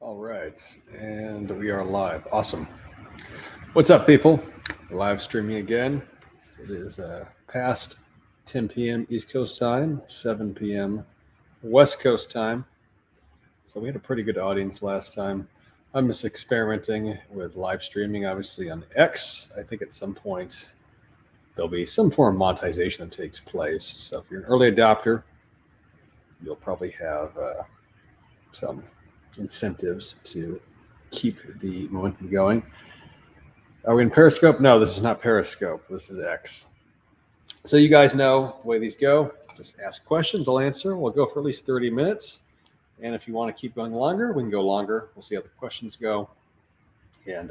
All right, and we are live. Awesome. What's up, people? Live streaming again. It is past 10 p.m. East Coast time, 7 p.m. West Coast time. So we had a pretty good audience last time. I'm just experimenting with live streaming, obviously on X. I think at some point there'll be some form of monetization that takes place. So if you're an early adopter, you'll probably have some incentives to keep the momentum going. Are we in Periscope? No, this is not Periscope. This is X. So you guys know the way these go. Just ask questions, I'll answer. We'll go for at least 30 minutes. And if you want to keep going longer, we can go longer. We'll see how the questions go. And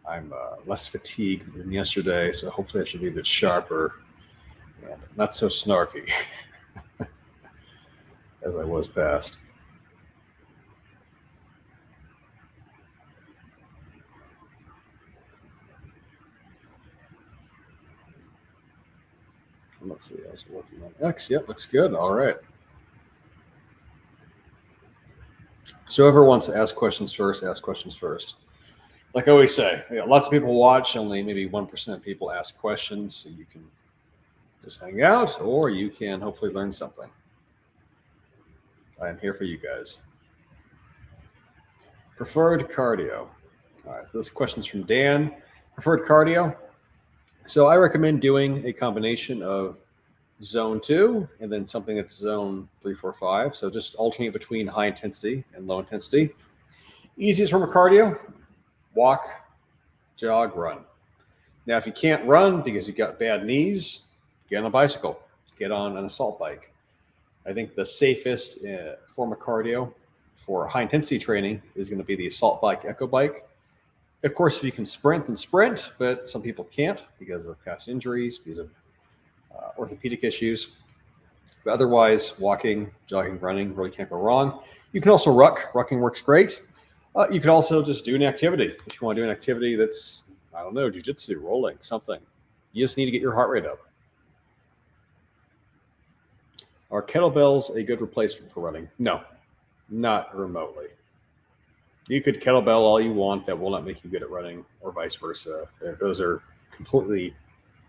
I'm less fatigued than yesterday, so hopefully I should be a bit sharper and not so snarky as I was past. Let's see, I was working on X. Yep, looks good. All right. So whoever wants to ask questions first, ask questions first. Like I always say, lots of people watch, only maybe 1% of people ask questions. So you can just hang out, or you can hopefully learn something. I am here for you guys. Preferred cardio. All right, so this question's from Dan. Preferred cardio. So I recommend doing a combination of zone 2 and then something that's zone 3, 4, 5. So just alternate between high intensity and low intensity. Easiest form of cardio: walk, jog, run. Now, if you can't run because you've got bad knees, get on a bicycle, get on an assault bike. I think the safest form of cardio for high intensity training is going to be the assault bike, echo bike. Of course, if you can sprint, then sprint, but some people can't because of past injuries, because of orthopedic issues. But otherwise, walking, jogging, running really can't go wrong. You can also ruck. Rucking works great. You could also just do an activity. If you want to do an activity that's, I don't know, jiu-jitsu, rolling, something. You just need to get your heart rate up. Are kettlebells a good replacement for running? No, not remotely. You could kettlebell all you want. That will not make you good at running, or vice versa. Those are completely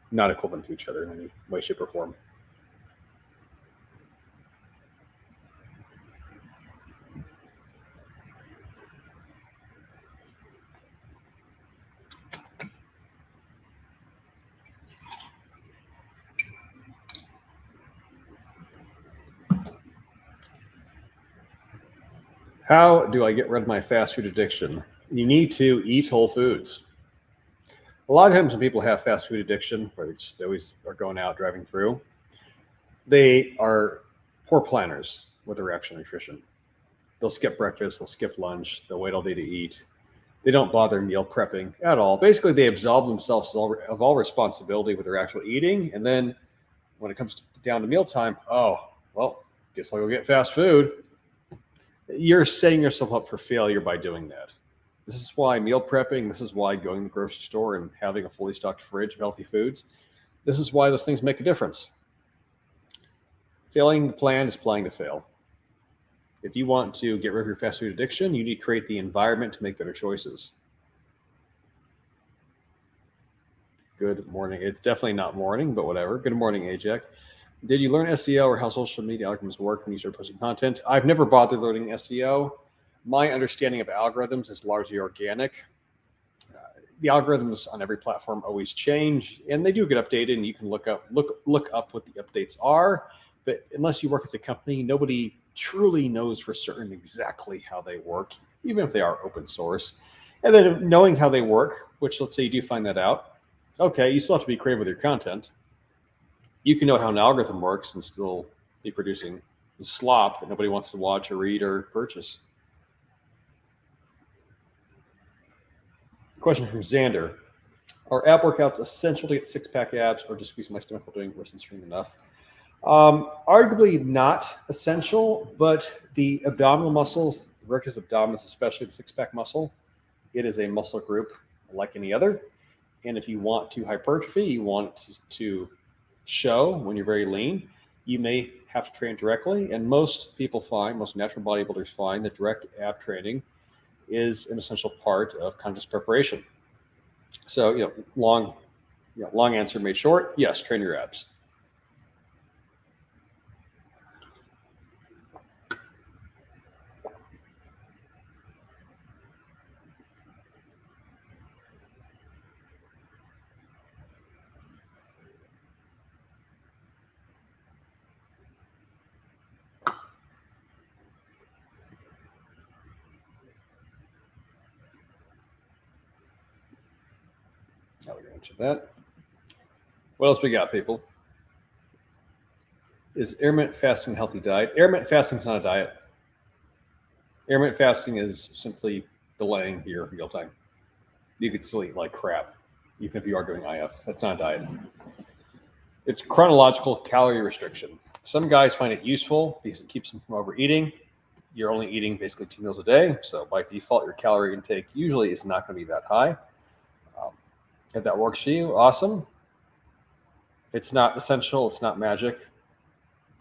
not equivalent to each other in any way, shape, or form. How do I get rid of my fast food addiction? You need to eat whole foods. A lot of times when people have fast food addiction, where they always are going out driving through, they are poor planners with their actual nutrition. They'll skip breakfast, they'll skip lunch, they'll wait all day to eat. They don't bother meal prepping at all. Basically, they absolve themselves of all responsibility with their actual eating. And then when it comes down to mealtime, oh, well, guess I'll go get fast food. You're setting yourself up for failure by doing that. This is why meal prepping, this is why going to the grocery store and having a fully stocked fridge of healthy foods, this is why those things make a difference. Failing to plan is planning to fail. If you want to get rid of your fast food addiction, you need to create the environment to make better choices. Good morning. It's definitely not morning, but whatever. Good morning, AJAC. Did you learn SEO or how social media algorithms work when you start posting content? I've never bothered learning SEO. My understanding of algorithms is largely organic. The algorithms on every platform always change, and they do get updated, and you can look up what the updates are. But unless you work at the company, nobody truly knows for certain exactly how they work, even if they are open source. And then knowing how they work, which let's say you do find that out, okay, you still have to be creative with your content. You can know how an algorithm works and still be producing slop that nobody wants to watch or read or purchase. Question from Xander. Are ab workouts essential to get six-pack abs, or just squeeze my stomach while doing less than stream enough? Arguably not essential, but the abdominal muscles, rectus abdominis, especially the six-pack muscle, it is a muscle group like any other. And if you want to hypertrophy, you want to show when you're very lean, you may have to train directly. And most people find, most natural bodybuilders find that direct ab training is an essential part of contest preparation. So, long answer made short. Yes, train your abs. I'll get into that. What else we got, people? Is intermittent fasting a healthy diet? Intermittent fasting is not a diet. Intermittent fasting is simply delaying your meal time. You could still eat like crap, even if you are doing IF. That's not a diet. It's chronological calorie restriction. Some guys find it useful because it keeps them from overeating. You're only eating basically 2 meals a day, so by default, your calorie intake usually is not going to be that high. If that works for you, awesome. It's not essential. It's not magic.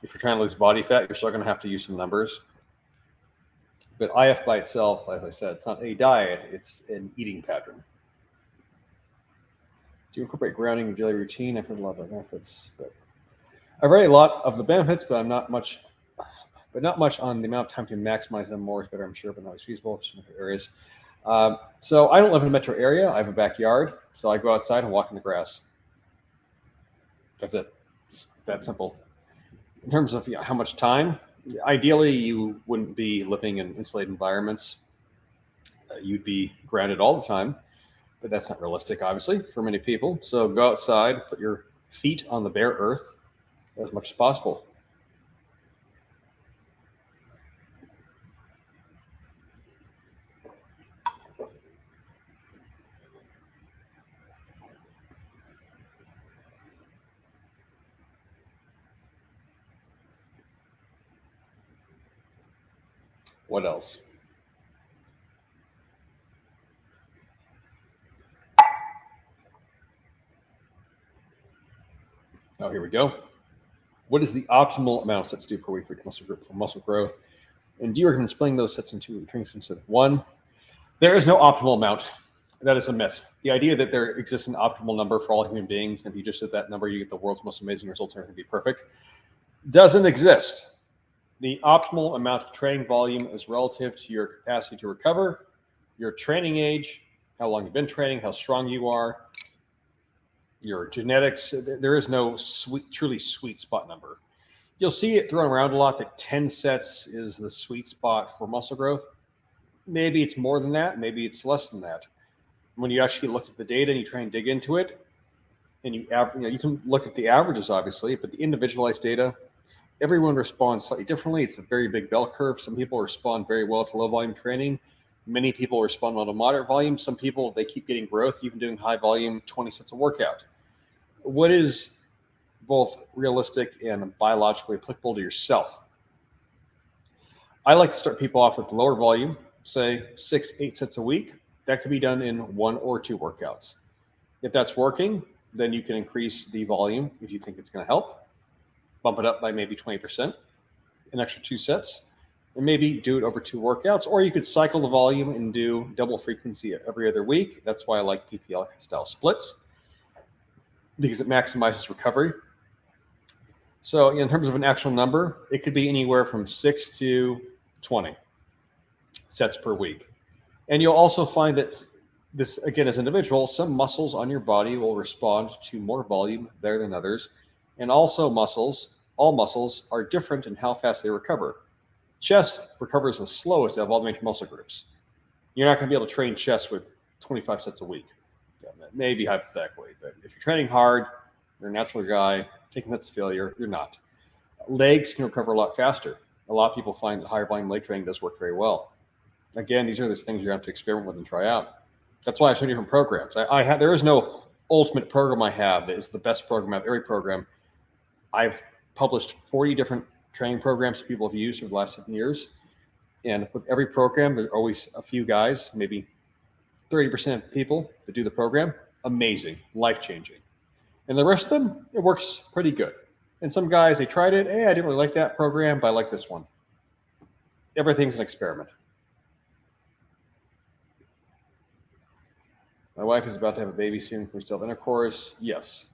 If you're trying to lose body fat, you're still going to have to use some numbers. But IF by itself, as I said, it's not a diet. It's an eating pattern. Do you incorporate grounding in your daily routine? I've heard a lot of benefits, but I've read a lot of the benefits, but not much on the amount of time to maximize them. More is better, I'm sure, but not always feasible in some areas. So I don't live in a metro area. I have a backyard, so I go outside and walk in the grass. That's it. It's that simple. In terms of how much time, ideally you wouldn't be living in insulated environments. You'd be grounded all the time, but that's not realistic, obviously, for many people. So go outside, put your feet on the bare earth as much as possible. What else? Oh, here we go. What is the optimal amount of sets to do per week for muscle growth? And do you recommend splitting those sets into trainings instead of one? There is no optimal amount. That is a myth. The idea that there exists an optimal number for all human beings, and if you just hit that number, you get the world's most amazing results and everything be perfect, doesn't exist. The optimal amount of training volume is relative to your capacity to recover, your training age, how long you've been training, how strong you are, your genetics. There is no truly sweet spot number. You'll see it thrown around a lot that 10 sets is the sweet spot for muscle growth. Maybe it's more than that. Maybe it's less than that. When you actually look at the data and you try and dig into it, and you can look at the averages, obviously, but the individualized data, everyone responds slightly differently. It's a very big bell curve. Some people respond very well to low volume training. Many people respond well to moderate volume. Some people, they keep getting growth, even doing high volume 20 sets of workout. What is both realistic and biologically applicable to yourself? I like to start people off with lower volume, say 6-8 sets a week. That could be done in 1 or 2 workouts. If that's working, then you can increase the volume if you think it's going to help. Bump it up by maybe 20%, an extra 2 sets, and maybe do it over 2 workouts. Or you could cycle the volume and do double frequency every other week. That's why I like PPL style splits, because it maximizes recovery. So in terms of an actual number, it could be anywhere from 6 to 20 sets per week. And you'll also find that this, again, as an individual, some muscles on your body will respond to more volume better than others. And also all muscles are different in how fast they recover. Chest recovers the slowest of all the major muscle groups. You're not going to be able to train chest with 25 sets a week. Maybe hypothetically, but if you're training hard, you're a natural guy, taking sets of failure, you're not. Legs can recover a lot faster. A lot of people find that higher volume leg training does work very well. Again, these are the things you have to experiment with and try out. That's why I have so many different programs. There is no ultimate program I have that is the best program out of every program. I've published 40 different training programs that people have used over the last 7 years. And with every program, there's always a few guys, maybe 30% of people that do the program. Amazing, life-changing. And the rest of them, it works pretty good. And some guys, they tried it. Hey, I didn't really like that program, but I like this one. Everything's an experiment. My wife is about to have a baby soon. Can we still have intercourse? Yes.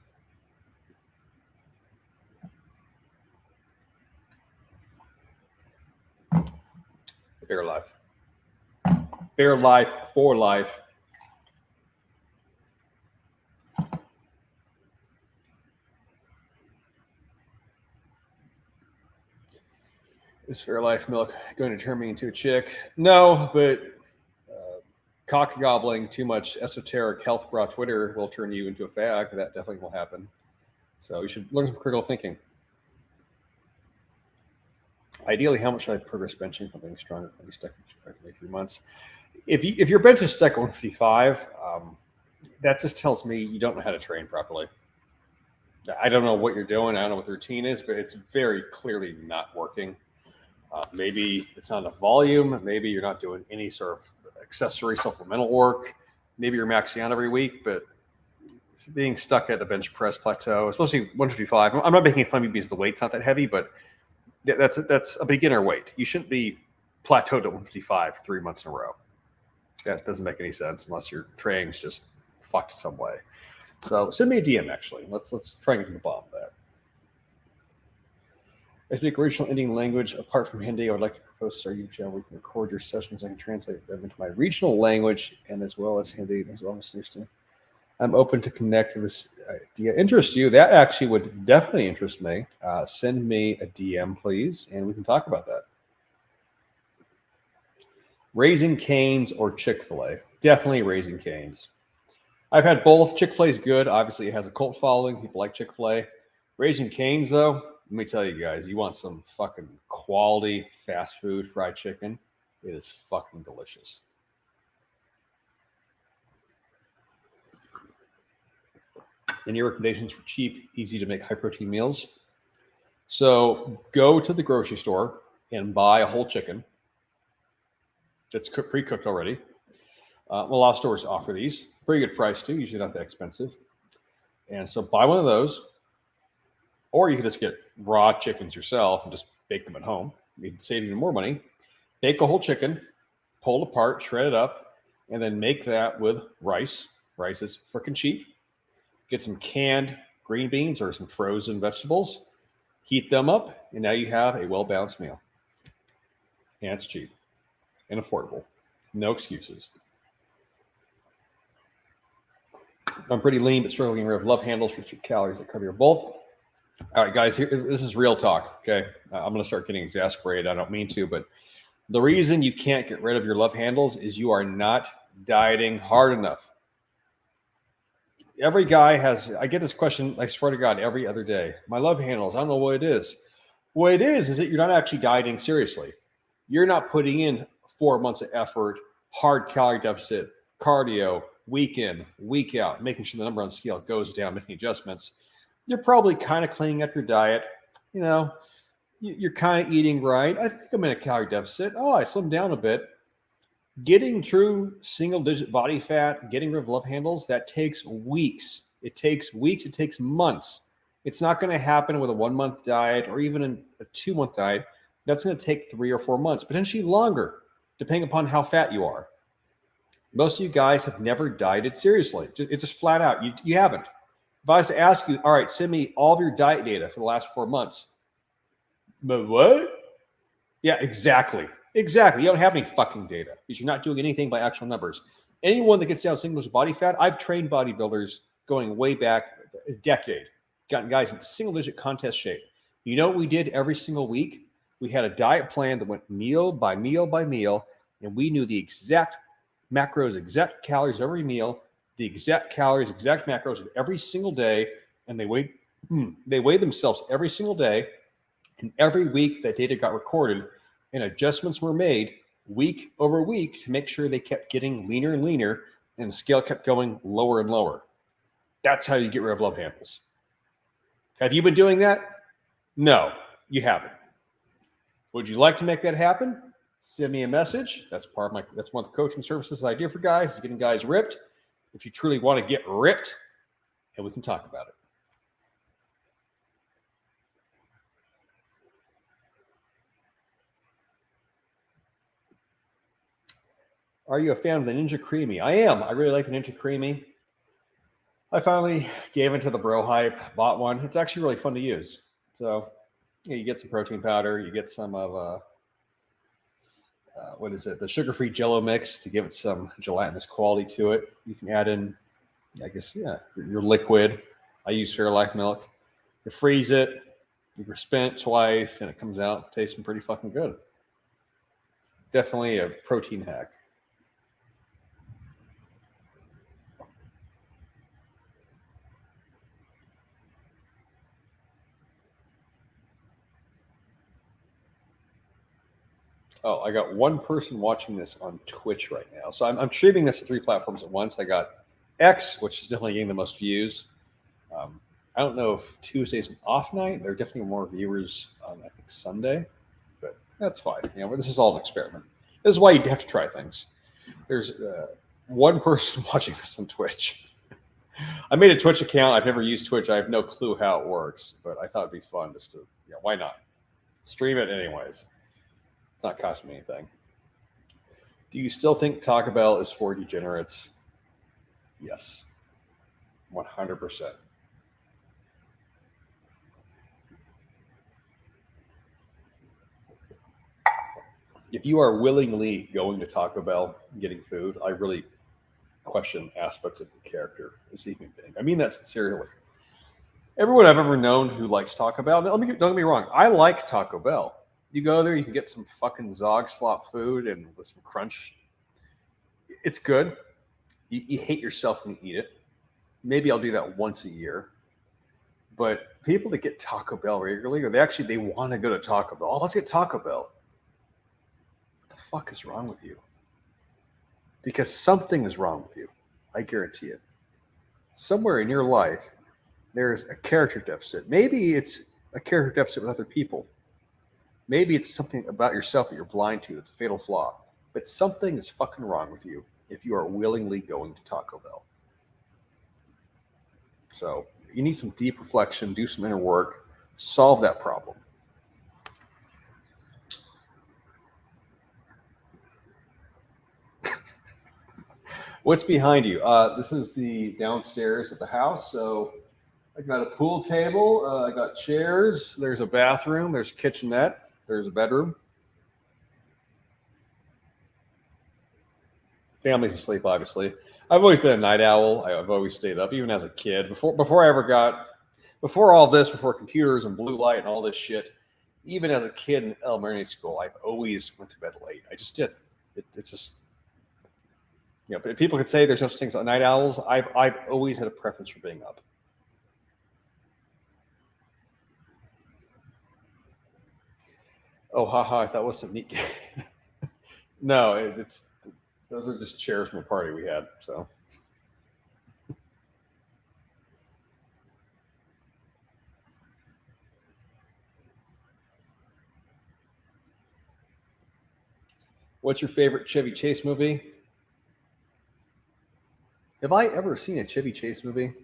Bare life. Bare life for life. Is Fairlife milk going to turn me into a chick? No, but cock gobbling too much esoteric health bra Twitter will turn you into a fag. That definitely will happen. So you should learn some critical thinking. Ideally, how much should I progress benching? Something stronger. I'll be stuck for 3 months. If your bench is stuck at 155, that just tells me you don't know how to train properly. I don't know what you're doing. I don't know what the routine is, but it's very clearly not working. Maybe it's not enough volume. Maybe you're not doing any sort of accessory supplemental work. Maybe you're maxing out every week, but being stuck at a bench press plateau, especially 155. I'm not making fun of you because the weight's not that heavy, but that's a beginner weight. You shouldn't be plateaued at 155 for 3 months in a row. That doesn't make any sense unless your training's just fucked some way. So send me a DM, actually. Let's try and get to the bottom of that. I speak regional Indian language. Apart from Hindi, I would like to propose our YouTube channel where you can record your sessions. I can translate them into my regional language and as well as Hindi, as well as understand. I'm open to connect. If this idea interests you, that actually would definitely interest me. Send me a DM, please, and we can talk about that. Raising Cane's or Chick-fil-A? Definitely Raising Cane's. I've had both. Chick-fil-A is good. Obviously, it has a cult following. People like Chick-fil-A. Raising Cane's, though, let me tell you guys, you want some fucking quality fast food fried chicken. It is fucking delicious. Any recommendations for cheap, easy to make high protein meals? So go to the grocery store and buy a whole chicken that's pre-cooked already. A lot of stores offer these. Pretty good price too, usually not that expensive. And so buy one of those, or you can just get raw chickens yourself and just bake them at home. You'd save even more money. Bake a whole chicken, pull it apart, shred it up, and then make that with rice. Rice is freaking cheap. Get some canned green beans or some frozen vegetables, heat them up, and now you have a well-balanced meal. And it's cheap and affordable. No excuses. I'm pretty lean, but struggling to love handles for calories that cover your both. All right, guys, this is real talk, okay? I'm going to start getting exasperated. I don't mean to, but the reason you can't get rid of your love handles is you are not dieting hard enough. Every guy has, I get this question, I swear to God, every other day. My love handles, I don't know what it is. What it is that you're not actually dieting seriously. You're not putting in 4 months of effort, hard calorie deficit, cardio, week in, week out, making sure the number on the scale goes down, making adjustments. You're probably kind of cleaning up your diet. You know, you're kind of eating right. I think I'm in a calorie deficit. Oh, I slimmed down a bit. Getting true single-digit body fat, getting rid of love handles, that takes weeks. It takes weeks. It takes months. It's not going to happen with a 1 month diet or even a 2 month diet. That's going to take 3 or 4 months, potentially longer, depending upon how fat you are. Most of you guys have never dieted seriously. It's just flat out. You haven't. If I was to ask you, all right, send me all of your diet data for the last 4 months. But what? Yeah, exactly. Exactly. You don't have any fucking data because you're not doing anything by actual numbers. Anyone that gets down single-digit body fat, I've trained bodybuilders going way back a decade, gotten guys into single-digit contest shape. You know what we did every single week? We had a diet plan that went meal by meal by meal, and we knew the exact macros, exact calories of every meal, the exact calories, exact macros of every single day, and they weighed themselves every single day, and every week that data got recorded, and adjustments were made week over week to make sure they kept getting leaner and leaner, and the scale kept going lower and lower. That's how you get rid of love handles. Have you been doing that? No, you haven't. Would you like to make that happen? Send me a message. That's one of the coaching services I do for guys, is getting guys ripped. If you truly want to get ripped, and we can talk about it. Are you a fan of the Ninja Creamy? I am. I really like the Ninja Creamy. I finally gave into the bro hype, bought one. It's actually really fun to use. So you get some protein powder, you get some of what is it? The sugar-free Jello mix to give it some gelatinous quality to it. You can add in, I guess, your liquid. I use Fairlife milk. You freeze it, you spin it twice, and it comes out tasting pretty fucking good. Definitely a protein hack. Oh, I got one person watching this on Twitch right now. So I'm streaming this to 3 platforms at once. I got X, which is definitely getting the most views. I don't know if Tuesday's an off night. There are definitely more viewers on, I think, Sunday. But that's fine. But this is all an experiment. This is why you have to try things. There's one person watching this on Twitch. I made a Twitch account. I've never used Twitch. I have no clue how it works. But I thought it'd be fun just to, why not? Stream it anyways. It's not costing me anything. Do you still think Taco Bell is for degenerates? Yes. 100%. If you are willingly going to Taco Bell and getting food, I really question aspects of your character as a human being. I mean that sincerely. Everyone I've ever known who likes Taco Bell, don't get me wrong, I like Taco Bell. You go there, you can get some fucking Zog slop food and with some crunch. It's good. You hate yourself when you eat it. Maybe I'll do that once a year. But people that get Taco Bell regularly, or they want to go to Taco Bell. Oh, let's get Taco Bell. What the fuck is wrong with you? Because something is wrong with you. I guarantee it. Somewhere in your life, there's a character deficit. Maybe it's a character deficit with other people. Maybe it's something about yourself that you're blind to that's a fatal flaw. But something is fucking wrong with you if you are willingly going to Taco Bell. So you need some deep reflection, do some inner work, solve that problem. What's behind you? This is the downstairs of the house. So I got a pool table. I got chairs. There's a bathroom. There's a kitchenette. There's a bedroom. Family's asleep, obviously. I've always been a night owl. I've always stayed up, even as a kid. Before all this, before computers and blue light and all this shit, even as a kid in elementary school, I've always went to bed late. I just did. It's just, but people could say there's no such thing as night owls. I've always had a preference for being up. Oh, haha! I thought it was some neat. No, those are just chairs from a party we had. So, what's your favorite Chevy Chase movie? Have I ever seen a Chevy Chase movie?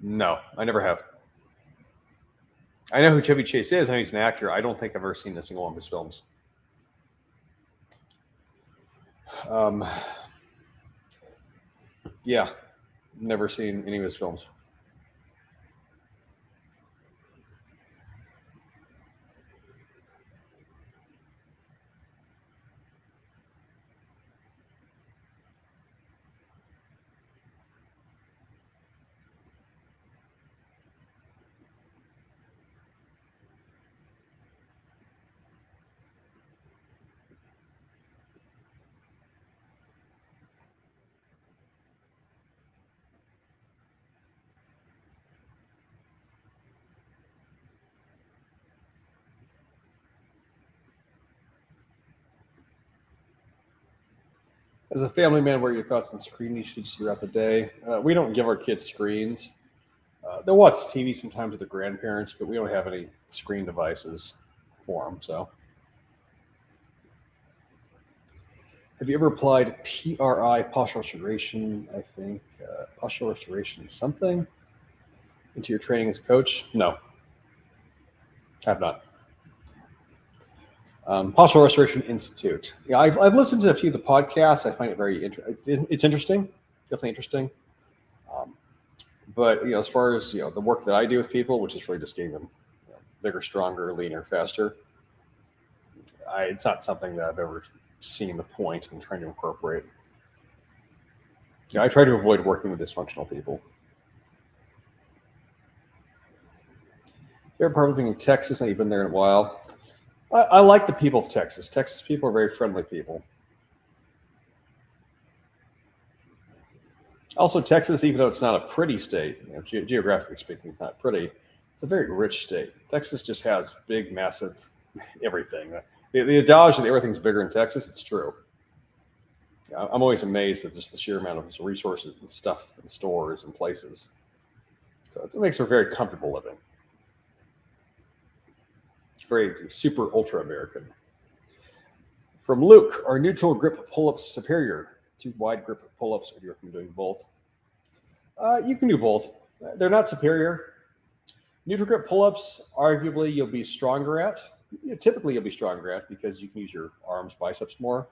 No, I never have. I know who Chevy Chase is. I know he's an actor. I don't think I've ever seen a single one of his films. Yeah, never seen any of his films. As a family man, what are your thoughts on screen usage throughout the day? We don't give our kids screens. They'll watch TV sometimes with their grandparents, but we don't have any screen devices for them. So, have you ever applied PRI, partial restoration? I think partial restoration something into your training as a coach? No, have not. Posture Restoration Institute. Yeah, I've listened to a few of the podcasts. I find it very interesting. It's interesting, definitely interesting. But as far as the work that I do with people, which is really just getting them bigger, stronger, leaner, faster, it's not something that I've ever seen the point in trying to incorporate. I try to avoid working with dysfunctional people. You're probably living in Texas, and you've been there in a while. I like the people of Texas. Texas people are very friendly people. Also, Texas, even though it's not a pretty state, geographically speaking, it's not pretty. It's a very rich state. Texas just has big, massive everything. The adage that everything's bigger in Texas, it's true. I'm always amazed at just the sheer amount of resources and stuff and stores and places. So it makes for very comfortable living. It's very super ultra American. From Luke, are neutral grip pull-ups superior to wide grip pull-ups, or do you recommend doing both? You can do both. They're not superior. Neutral grip pull-ups, arguably, you'll be stronger at. Typically, you'll be stronger at because you can use your arms, biceps more.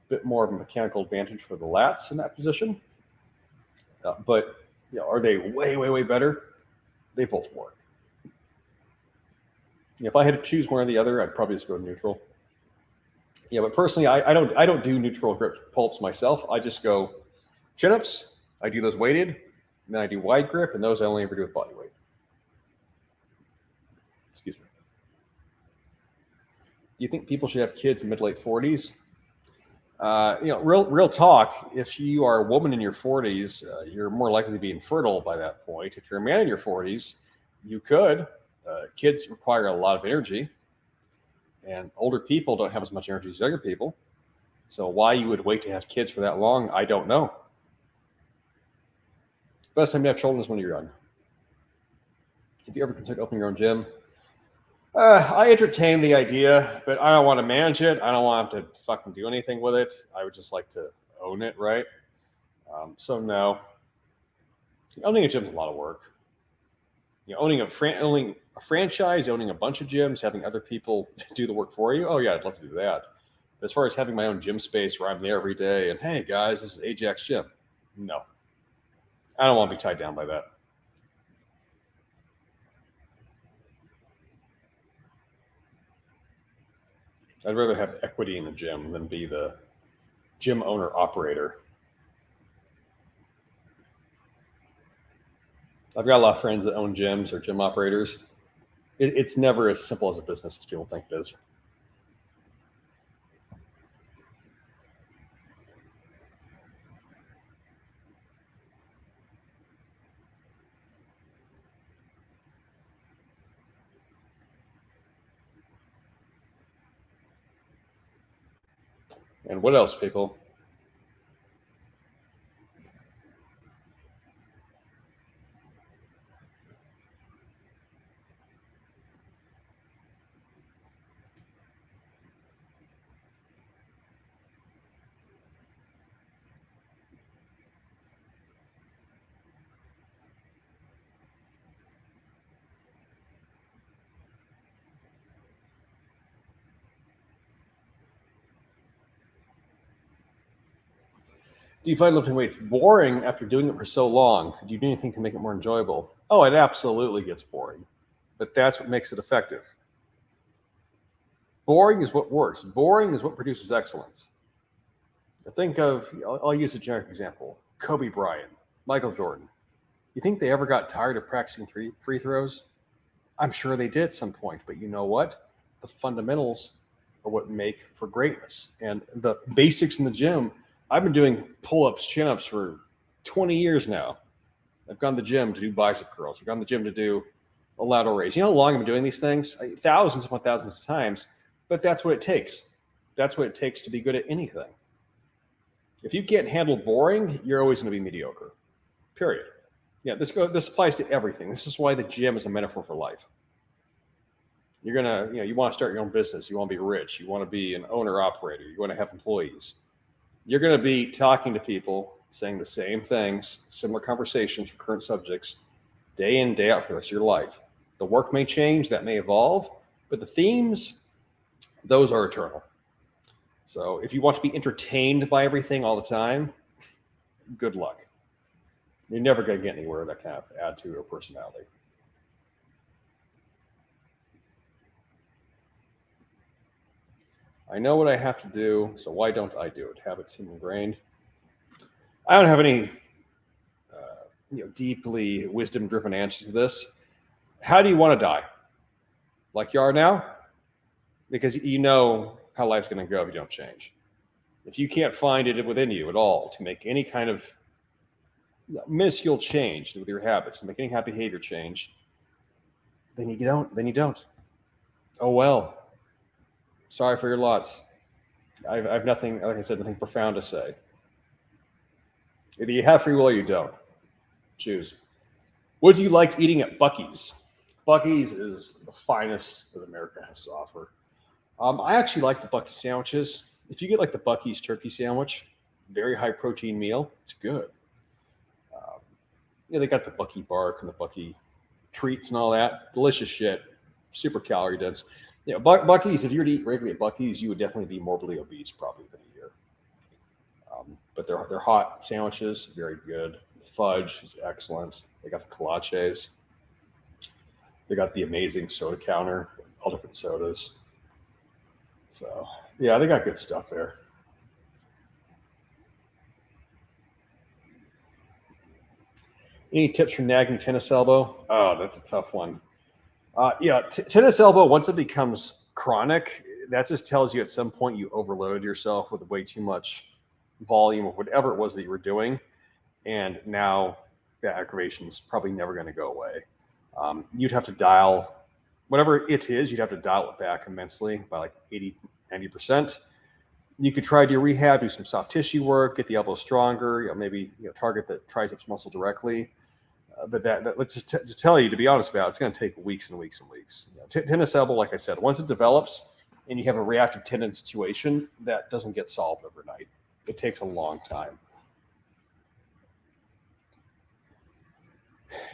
A bit more of a mechanical advantage for the lats in that position. But are they way, way, way better? They both work. If I had to choose one or the other, I'd probably just go neutral. But personally, I don't do neutral grip pull-ups myself. I just go chin-ups. I do those weighted, and then I do wide grip, and those I only ever do with body weight. Excuse me. Do you think people should have kids in mid-late 40s? Real talk. If you are a woman in your 40s, you're more likely to be infertile by that point. If you're a man in your 40s, you could. Kids require a lot of energy. And older people don't have as much energy as younger people. So why you would wait to have kids for that long, I don't know. Best time to have children is when you're young. If you ever consider opening your own gym, I entertain the idea, but I don't want to manage it. I don't want to fucking do anything with it. I would just like to own it, right? So no. Owning a gym is a lot of work. Owning a franchise, owning a bunch of gyms, having other people do the work for you. Oh yeah, I'd love to do that. But as far as having my own gym space where I'm there every day and hey guys, this is AJAC's gym. No, I don't want to be tied down by that. I'd rather have equity in the gym than be the gym owner operator. I've got a lot of friends that own gyms or gym operators. It's never as simple as a business as people think it is. And what else, people? Do you find lifting weights boring after doing it for so long? Do you do anything to make it more enjoyable? Oh, it absolutely gets boring, but that's what makes it effective. Boring is what works. Boring is what produces excellence. Think of, I'll use a generic example, Kobe Bryant, Michael Jordan. You think they ever got tired of practicing free throws? I'm sure they did at some point, but you know what? The fundamentals are what make for greatness. And the basics in the gym, I've been doing pull-ups, chin-ups for 20 years now. I've gone to the gym to do bicep curls. I've gone to the gym to do a lateral raise. You know how long I've been doing these things? Thousands upon thousands of times, but that's what it takes. That's what it takes to be good at anything. If you can't handle boring, you're always going to be mediocre, period. Yeah, this applies to everything. This is why the gym is a metaphor for life. You're going to, you want to start your own business. You want to be rich. You want to be an owner operator. You want to have employees. You're going to be talking to people, saying the same things, similar conversations for current subjects, day in, day out for the rest of your life. The work may change, that may evolve, but the themes, Those are eternal. So if you want to be entertained by everything all the time, good luck. You're never going to get anywhere that kind of attitude or personality. I know what I have to do, so why don't I do it? Habits seem ingrained. I don't have any, deeply wisdom-driven answers to this. How do you want to die? Like you are now? Because you know how life's going to go if you don't change. If you can't find it within you at all to make any kind of minuscule change with your habits, to make any kind of behavior change, then you don't. Then you don't. Oh well. Sorry for your lots. I've nothing, like I said, nothing profound to say. Either you have free will or you don't. Choose. What do you like eating at Buc-ee's? Buc-ee's is the finest that America has to offer. I actually like the Buc-ee's sandwiches. If you get like the Buc-ee's turkey sandwich, very high protein meal, it's good. They got the Buc-ee bark and the Buc-ee treats and all that. Delicious shit. Super calorie dense. Buc-ee's, if you were to eat regularly at Buc-ee's, you would definitely be morbidly obese probably within a year. But they're hot sandwiches, very good. The fudge is excellent. They got the kolaches. They got the amazing soda counter, all different sodas. So yeah, they got good stuff there. Any tips for nagging tennis elbow? Oh, that's a tough one. Tennis elbow, once it becomes chronic, that just tells you at some point you overloaded yourself with way too much volume of whatever it was that you were doing. And now that aggravation is probably never going to go away. You'd have to dial, whatever it is, you'd have to dial it back immensely by like 80, 90%. You could try to do rehab, do some soft tissue work, get the elbow stronger, maybe target the triceps muscle directly. But let's just to tell you, to be honest about it, it's going to take weeks and weeks and weeks. Tennis elbow, like I said, once it develops and you have a reactive tendon situation, that doesn't get solved overnight. It takes a long time.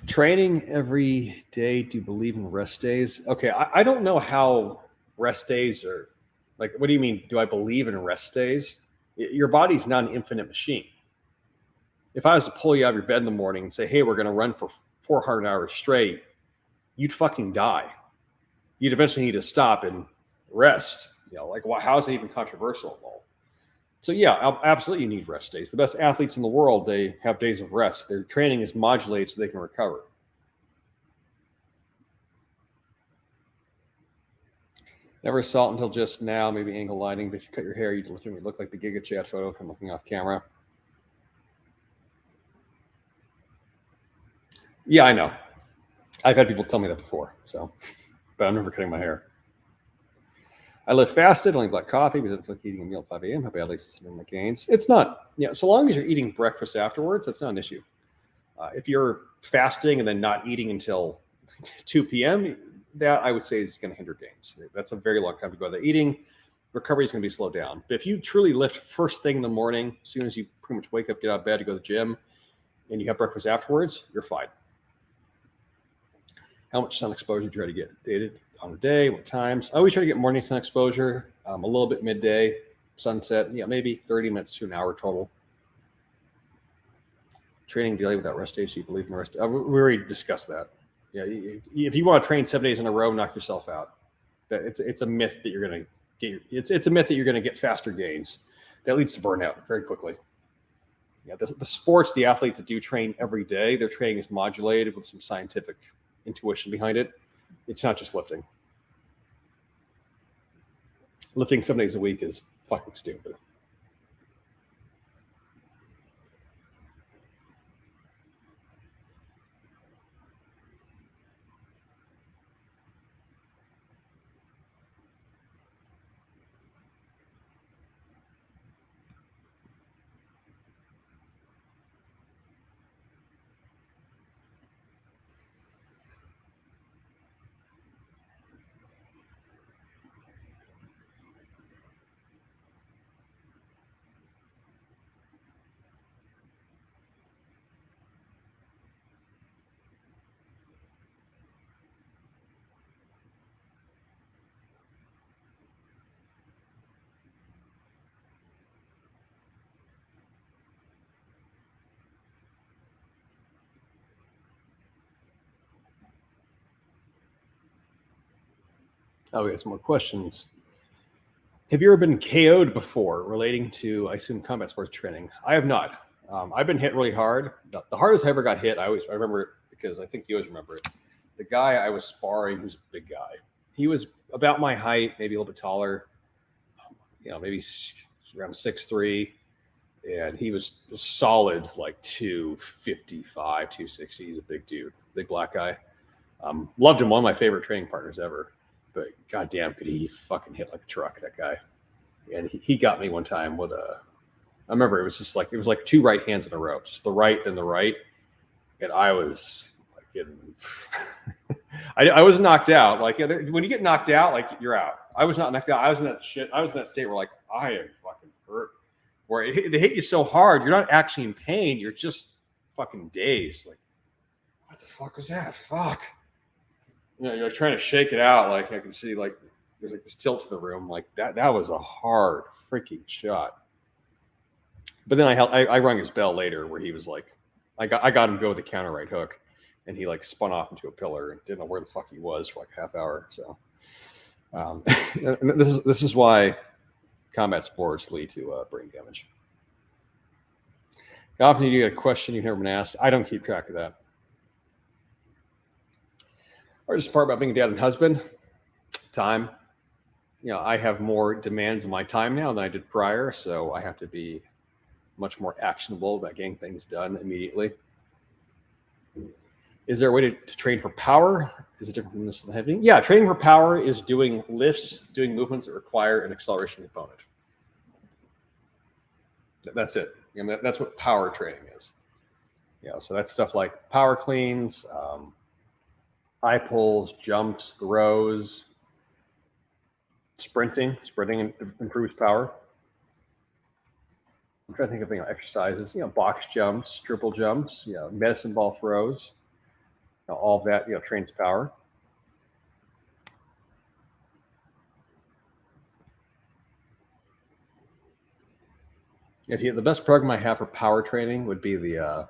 Training every day. Do you believe in rest days? Okay, I don't know how rest days are. Like, what do you mean? Do I believe in rest days? Your body's not an infinite machine. If I was to pull you out of your bed in the morning and say, hey, we're going to run for 400 hours straight, you'd fucking die. You'd eventually need to stop and rest. How is it even controversial at all? So yeah, absolutely you need rest days. The best athletes in the world, they have days of rest. Their training is modulated so they can recover. Never saw it until just now, maybe angle lighting, but if you cut your hair, you legitimately look like the Giga Chat photo of him looking off camera. Yeah, I know. I've had people tell me that before, but I'm never cutting my hair. I live fasted, only black coffee because it's like eating a meal at 5 a.m. How badly sustained my gains? It's not, so long as you're eating breakfast afterwards, that's not an issue. If you're fasting and then not eating until 2 p.m., that I would say is going to hinder gains. That's a very long time to go without eating. Recovery is going to be slowed down. But if you truly lift first thing in the morning, as soon as you pretty much wake up, get out of bed to go to the gym, and you have breakfast afterwards, you're fine. How much sun exposure do you try to get dated on the day? What times? I always try to get morning sun exposure, a little bit midday, sunset, maybe 30 minutes to an hour total. Training daily without rest days, do you believe in rest? We already discussed that. Yeah, if you want to train 7 days in a row, knock yourself out. It's a myth that you're going to get. It's a myth that you're going to get faster gains. That leads to burnout very quickly. Yeah, the sports, the athletes that do train every day, their training is modulated with some scientific intuition behind it. It's not just lifting. Lifting 7 days a week is fucking stupid. Oh, we got some more questions. Have you ever been KO'd before relating to, I assume, combat sports training? I have not. I've been hit really hard. The hardest I ever got hit, I remember it because I think you always remember it. The guy I was sparring, who's a big guy, he was about my height, maybe a little bit taller, maybe around 6'3", and he was solid like 255, 260. He's a big dude, big black guy. Loved him, one of my favorite training partners ever. But goddamn, could he fucking hit like a truck, that guy. And he got me one time with I remember it was like two right hands in a row, just the right, then the right. And I was like getting, I was knocked out. Like when you get knocked out, like you're out. I was not knocked out. I was in that state where like, I am fucking hurt. Where they hit you so hard, you're not actually in pain. You're just fucking dazed. Like, what the fuck was that? Fuck. You're trying to shake it out. Like I can see, like there's like this tilt to the room. Like that was a hard freaking shot. But then I rung his bell later, where he was like, I got him to go with a counter right hook, and he like spun off into a pillar and didn't know where the fuck he was for like a half hour. So this is why combat sports lead to brain damage. How often do you get a question you've never been asked? I don't keep track of that. Hardest part about being a dad and husband, time. I have more demands on my time now than I did prior, so I have to be much more actionable about getting things done immediately. Is there a way to train for power? Is it different from this heavy? Yeah, training for power is doing lifts, doing movements that require an acceleration component. That's it. That's what power training is. So that's stuff like power cleans, high pulls, jumps, throws, sprinting. Sprinting improves power. I'm trying to think of exercises, box jumps, triple jumps, medicine ball throws. All of that, trains power. The best program I have for power training would be the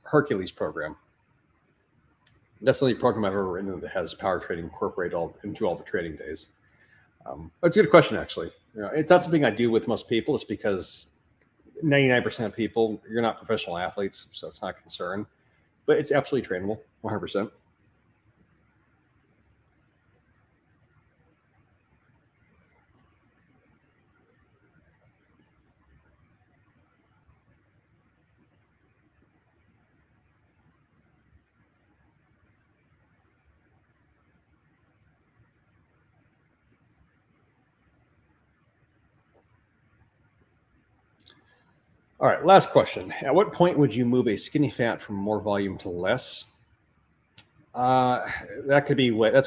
Hercules program. That's the only program I've ever written that has power training incorporated into all the training days. That's a good question, actually. It's not something I do with most people. It's because 99% of people, you're not professional athletes, so it's not a concern. But it's absolutely trainable, 100%. All right, last question. At what point would you move a skinny fat from more volume to less? That's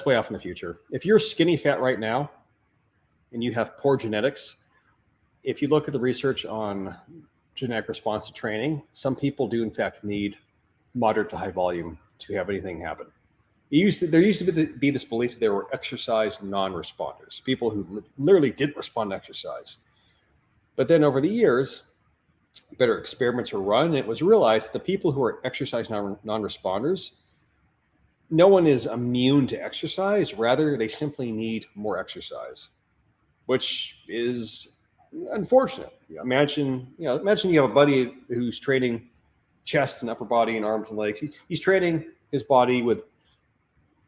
way off in the future. If you're skinny fat right now and you have poor genetics, if you look at the research on genetic response to training, some people do in fact need moderate to high volume to have anything happen. There used to be this belief that there were exercise non-responders, people who literally didn't respond to exercise. But then over the years, better experiments were run, and it was realized that the people who are exercise non-responders, no one is immune to exercise. Rather, they simply need more exercise, which is unfortunate. Imagine you have a buddy who's training chest and upper body and arms and legs. He's training his body with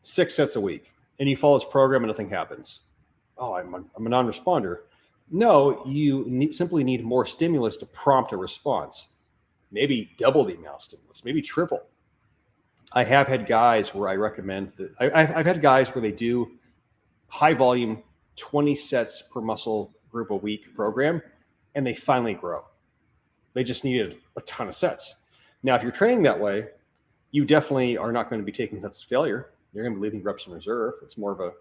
6 sets a week, and you follow his program and nothing happens. Oh, I'm a non-responder. No, you simply need more stimulus to prompt a response. Maybe double the amount of stimulus, maybe triple. I have had guys where I recommend that. I've had guys where they do high volume, 20 sets per muscle group a week program, and they finally grow. They just needed a ton of sets. Now, if you're training that way, you definitely are not going to be taking sets to failure. You're going to be leaving reps in reserve. It's more of a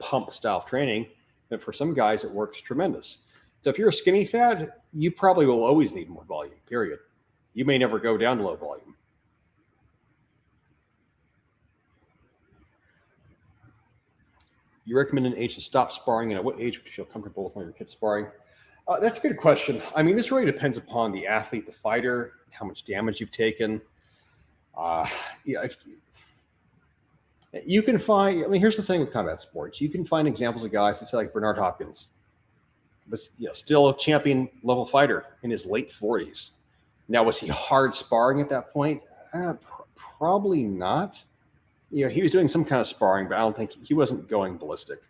pump style of training. And for some guys, it works tremendous. So if you're a skinny fat, you probably will always need more volume, period. You may never go down to low volume. You recommend an age to stop sparring, and at what age would you feel comfortable with one of your kids sparring? That's a good question. I mean, this really depends upon the athlete, the fighter, how much damage you've taken. You can find, I mean, here's the thing with combat sports. You can find examples of guys that say like Bernard Hopkins, but still a champion level fighter in his late 40s. Now, was he hard sparring at that point? Probably not. He was doing some kind of sparring, but I don't think he wasn't going ballistic.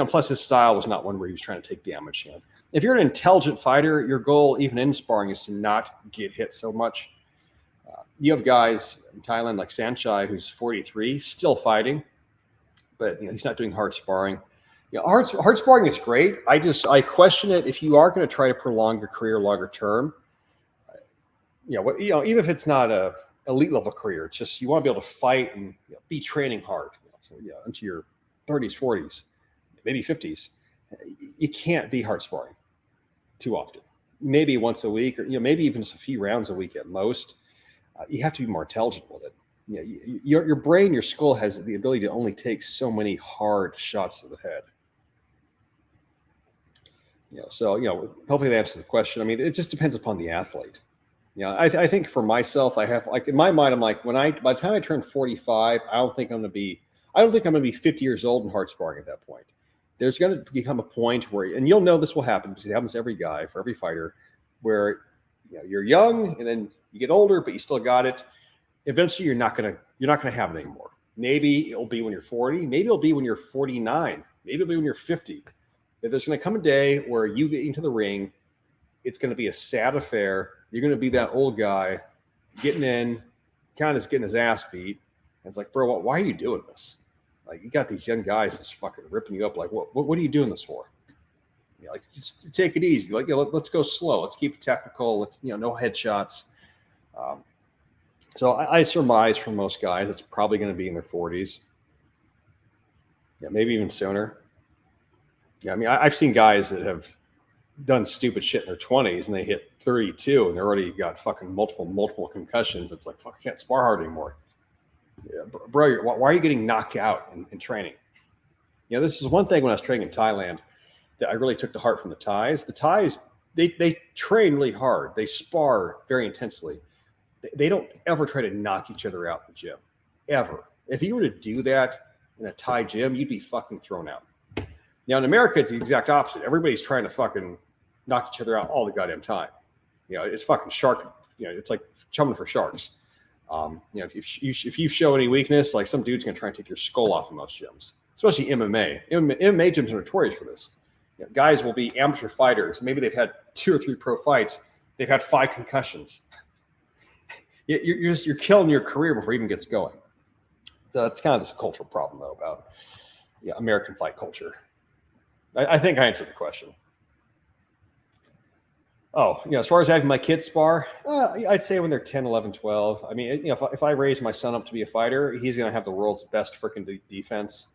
Plus his style was not one where he was trying to take damage. If you're an intelligent fighter, your goal, even in sparring, is to not get hit so much. You have guys in Thailand like Sanchai, who's 43, still fighting, but he's not doing hard sparring. Hard sparring is great. I question it if you are going to try to prolong your career longer term. Even if it's not a elite level career, it's just you want to be able to fight and be training hard into your 30s, 40s, maybe 50s. You can't be hard sparring too often. Maybe once a week, or maybe even just a few rounds a week at most. You have to be more intelligent with it. Your brain, your skull has the ability to only take so many hard shots to the head. So hopefully that answers the question. I mean, it just depends upon the athlete. I think for myself, I have, like, in my mind, I'm like, by the time I turn 45, I don't think I'm going to be 50 years old and hard sparring at that point. There's going to become a point where, and you'll know this will happen because it happens to every guy, for every fighter, where you're young and then you get older, but you still got it. Eventually, you're not gonna have it anymore. Maybe it'll be when you're 40. Maybe it'll be when you're 49. Maybe it'll be when you're 50. If there's going to come a day where you get into the ring, it's going to be a sad affair. You're going to be that old guy getting in, kind of getting his ass beat. And it's like, bro, why are you doing this? Like, you got these young guys just fucking ripping you up. Like, what are you doing this for? Like, just take it easy. Like, let's go slow. Let's keep it technical. Let's, no headshots. So I surmise from most guys, it's probably going to be in their 40s. Maybe even sooner. I mean, I've seen guys that have done stupid shit in their 20s and they hit 32 and they already got fucking multiple concussions. It's like, fuck, I can't spar hard anymore. Bro, why are you getting knocked out in training? This is one thing when I was training in Thailand that I really took to heart from the Thais. The Thais, they train really hard. They spar very intensely. They don't ever try to knock each other out in the gym, ever. If you were to do that in a Thai gym, you'd be fucking thrown out. Now, in America, it's the exact opposite. Everybody's trying to fucking knock each other out all the goddamn time. It's fucking shark. It's like chumming for sharks. If you show any weakness, like, some dude's going to try and take your skull off in most gyms, especially MMA. MMA gyms are notorious for this. Guys will be amateur fighters. Maybe they've had 2 or 3 pro fights. They've had 5 concussions. You're killing your career before it even gets going. So it's kind of this cultural problem, though, about American fight culture. I think I answered the question. Oh, as far as having my kids spar, I'd say when they're 10, 11, 12. I mean, if I raise my son up to be a fighter, he's going to have the world's best freaking defense.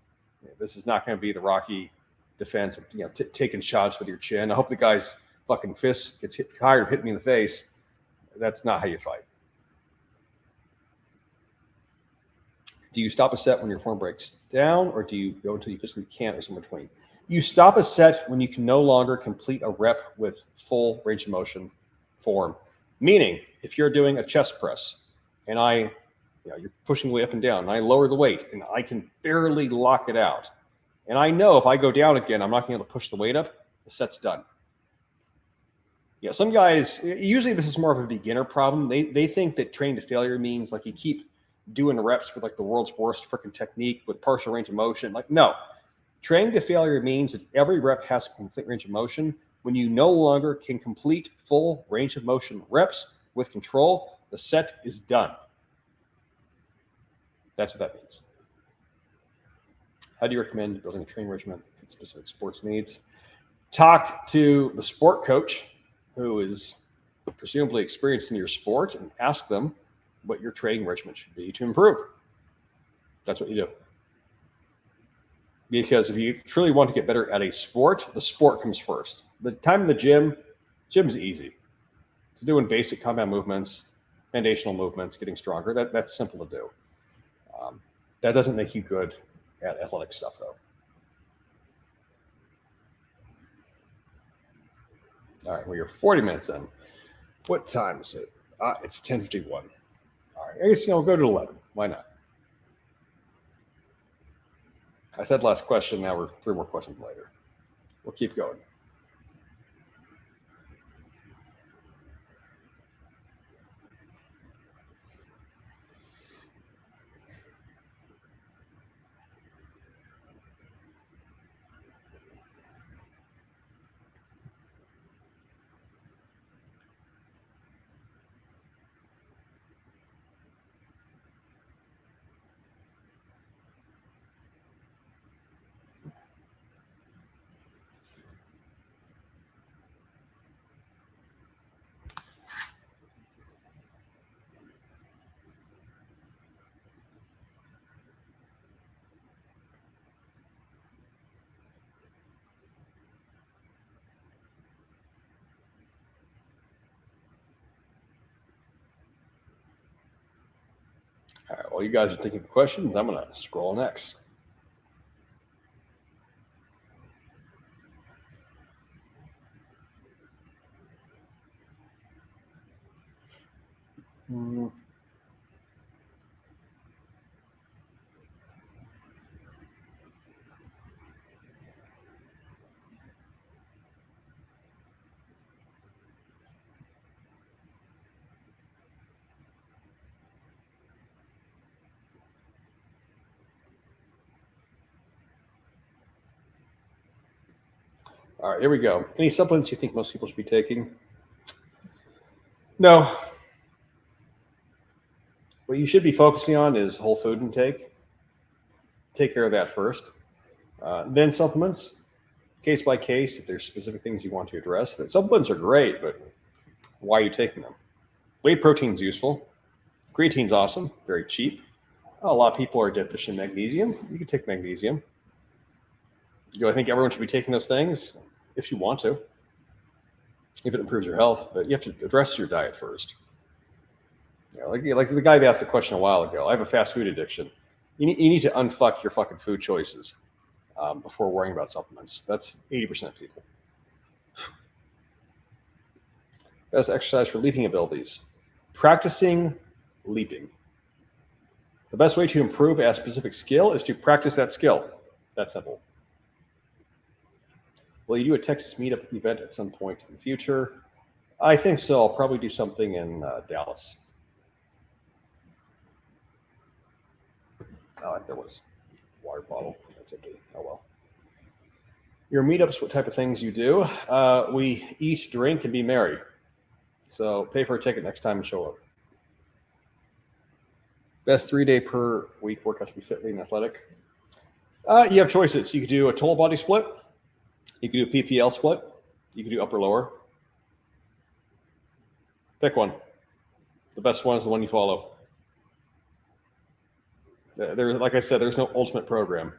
This is not going to be the Rocky defense of, taking shots with your chin. I hope the guy's fucking fist gets tired of hitting me in the face. That's not how you fight. Do you stop a set when your form breaks down, or do you go until you physically can't, or somewhere between? You stop a set when you can no longer complete a rep with full range of motion form. Meaning, if you're doing a chest press and you're pushing the weight up and down, and I lower the weight and I can barely lock it out, and I know if I go down again, I'm not going to be able to push the weight up, the set's done. Some guys, usually this is more of a beginner problem. They think that training to failure means like you keep doing reps with like the world's worst freaking technique with partial range of motion. Like, no. Training to failure means that every rep has a complete range of motion. When you no longer can complete full range of motion reps with control, the set is done. That's what that means. How do you recommend building a training regimen for specific sports needs? Talk to the sport coach who is presumably experienced in your sport and ask them what your training regimen should be to improve. That's what you do. Because if you truly want to get better at a sport, the sport comes first. The time in the gym's easy. It's doing basic combat movements, foundational movements, getting stronger. That's simple to do. That doesn't make you good at athletic stuff, though. All right, you're 40 minutes in. What time is it? It's 10:51. All right, I guess we'll go to 11. Why not? I said last question. Now we're 3 more questions later. We'll keep going. All right, while you guys are thinking of questions, I'm going to scroll next. All right, here we go. Any supplements you think most people should be taking? No. What you should be focusing on is whole food intake. Take care of that first. Then supplements, case by case, if there's specific things you want to address. That supplements are great, but why are you taking them? Whey protein's useful. Creatine's awesome, very cheap. A lot of people are deficient in magnesium. You can take magnesium. Do I think everyone should be taking those things? If you want to, if it improves your health, but you have to address your diet first. Like the guy that asked the question a while ago, I have a fast food addiction. You need to unfuck your fucking food choices before worrying about supplements. That's 80% of people. Best exercise for leaping abilities. Practicing leaping. The best way to improve a specific skill is to practice that skill. That's simple. Will you do a Texas meetup event at some point in the future? I think so. I'll probably do something in Dallas. Oh, there was a water bottle. That's empty. Oh, well. Your meetups, what type of things you do? We eat, drink, and be merry. So pay for a ticket next time and show up. Best 3-day per week workout to be fit, lean, and athletic. You have choices. You could do a total body split. You could do a PPL split. You could do upper lower. Pick one. The best one is the one you follow. Like I said, there's no ultimate program.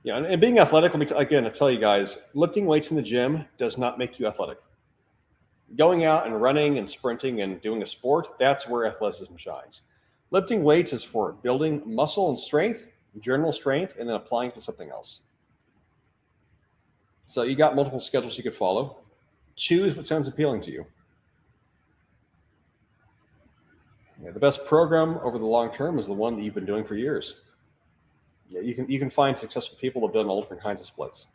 Yeah, and being athletic, I tell you guys, lifting weights in the gym does not make you athletic. Going out and running and sprinting and doing a sport, that's where athleticism shines. Lifting weights is for building muscle and strength, general strength, and then applying it to something else. So you got multiple schedules you could follow. Choose what sounds appealing to you. Yeah, the best program over the long term is the one that you've been doing for years. Yeah, you can find successful people who have done all different kinds of splits.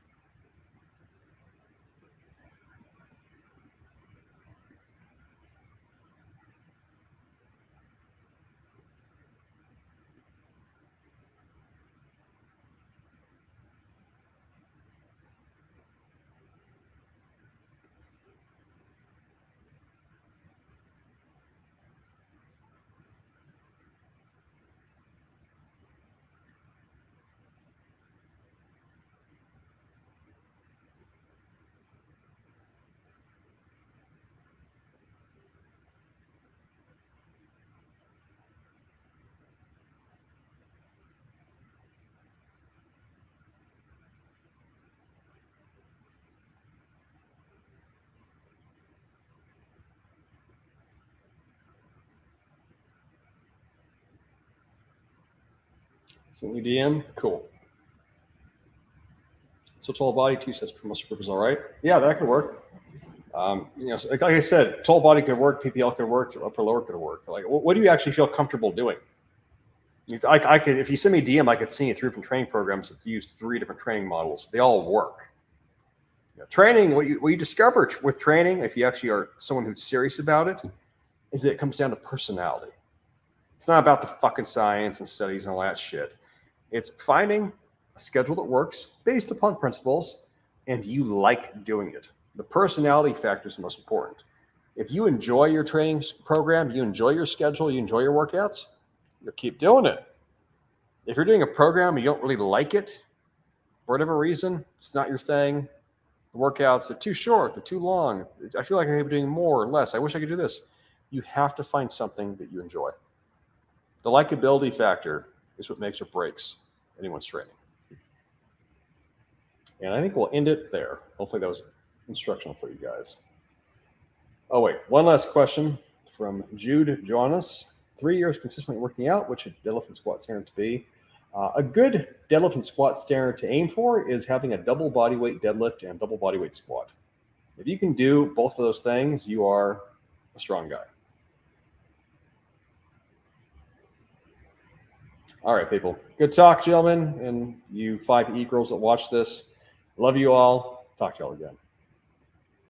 It's an EDM, cool. So total body, 2 sets per muscle group is all right. Yeah, that could work. Like I said, total body could work, PPL could work, upper lower could work. Like, what do you actually feel comfortable doing? I could, if you send me a DM, I could send you 3 different training programs that use 3 different training models. They all work. Training, what you discover with training, if you actually are someone who's serious about it, is that it comes down to personality. It's not about the fucking science and studies and all that shit. It's finding a schedule that works based upon principles, and you like doing it. The personality factor is the most important. If you enjoy your training program, you enjoy your schedule, you enjoy your workouts, you'll keep doing it. If you're doing a program and you don't really like it, for whatever reason, it's not your thing, the workouts are too short, they're too long, I feel like I could be doing more or less, I wish I could do this. You have to find something that you enjoy. The likability factor is what makes or breaks anyone's training. And I think we'll end it there. Hopefully that was instructional for you guys. Oh, wait. One last question from Jude Jonas. 3 years consistently working out, which should deadlift and squat standard to be? A good deadlift and squat standard to aim for is having a double body weight deadlift and double body weight squat. If you can do both of those things, you are a strong guy. All right, people. Good talk, gentlemen, and you 5E girls that watch this. Love you all. Talk to y'all again.